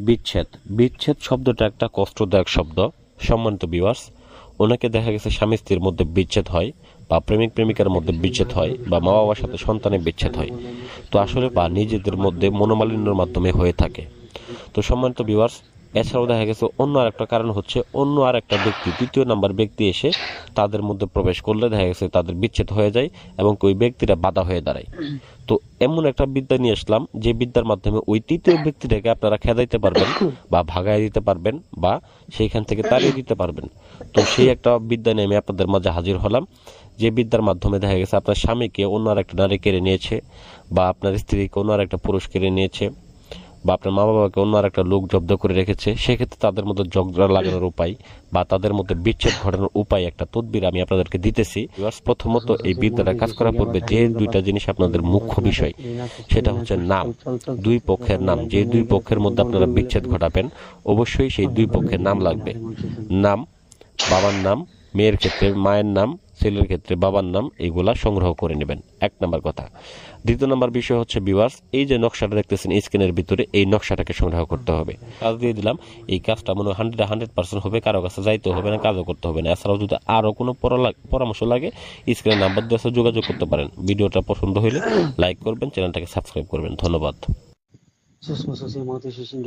বিচ্ছেদ। বিচ্ছেদ শব্দটা একটা কষ্টদায়ক শব্দ। সম্মানিত ভিউয়ার্স, ওনাকে দেখা গেছে স্বামী স্ত্রীর মধ্যে বিচ্ছেদ হয়, বা প্রেমিক প্রেমিকার মধ্যে বিচ্ছেদ হয়, বা মা বাবার সাথে সন্তানের বিচ্ছেদ হয়। তো আসলে বা নিজেদের মধ্যে মনোমালিন্যের মাধ্যমে হয়ে থাকে। তো সম্মানিত ভিউয়ার্স, এছাড়াও দেখা গেছে অন্য আরেকটা কারণ হচ্ছে অন্য আরেকটা ব্যক্তি, তৃতীয় নাম্বার ব্যক্তি এসে তাদের মধ্যে প্রবেশ করলে দেখা গেছে তাদের বিচ্ছেদ হয়ে যায় এবং ওই ব্যক্তিরা বাধা হয়ে দাঁড়ায়। তো এমন একটা বিদ্যা নিয়ে আসলাম যে বিদ্যার মাধ্যমে ওই তৃতীয় ব্যক্তিটাকে আপনারা খেদাইতে পারবেন, বা ভাগায় দিতে পারবেন, বা সেইখান থেকে তাড়িয়ে দিতে পারবেন। তো সেই একটা বিদ্যা নিয়ে আমি আপনাদের মাঝে হাজির হলাম, যে বিদ্যার মাধ্যমে দেখা গেছে আপনার স্বামীকে অন্য আর একটা নারী কেড়ে নিয়েছে, বা আপনার স্ত্রীকে অন্য আর একটা পুরুষ কেড়ে নিয়েছে, বা আপনার মা বাবাকে অন্য আর একটা লোক জব্দ করে রেখেছে, সেক্ষেত্রে তাদের মধ্যে ঝগড়া লাগানোর উপায় বা তাদের মধ্যে বিচ্ছেদ ঘটানোর উপায় একটা তদবির আমি আপনাদেরকে দিতেছি। প্রথমত এই বিদ্যাটা কাজ করার পূর্বে যে দুইটা জিনিস আপনাদের মুখ্য বিষয়, সেটা হচ্ছে নাম। দুই পক্ষের নাম, যে দুই পক্ষের মধ্যে আপনারা বিচ্ছেদ ঘটাবেন, অবশ্যই সেই দুই পক্ষের নাম লাগবে। নাম, বাবার নাম, মেয়ের ক্ষেত্রে মায়ের নাম, ছেলের ক্ষেত্রে বাবার নাম, এগুলা সংগ্রহ করে নেবেন, এক নাম্বার কথা। দ্বিতীয় নাম্বার বিষয় হচ্ছে ভিউয়ার্স, এই যে নকশাটা দেখতেছেন স্ক্রিনের ভিতরে, এই নকশাটাকে সংগ্রহ করতে হবে। কাজ দিয়ে দিলাম, এই কাজটা মনে হয় 100% হবে, কারো কাছে যাইতে হবে না, কাজও করতে হবে না। এছাড়াও যদি আরো কোনো পরামর্শ লাগে, স্ক্রিনের নাম্বার দিয়ে যোগাযোগ করতে পারেন। ভিডিওটা পছন্দ হলে লাইক করবেন, চ্যানেলটাকে সাবস্ক্রাইব করবেন। ধন্যবাদ।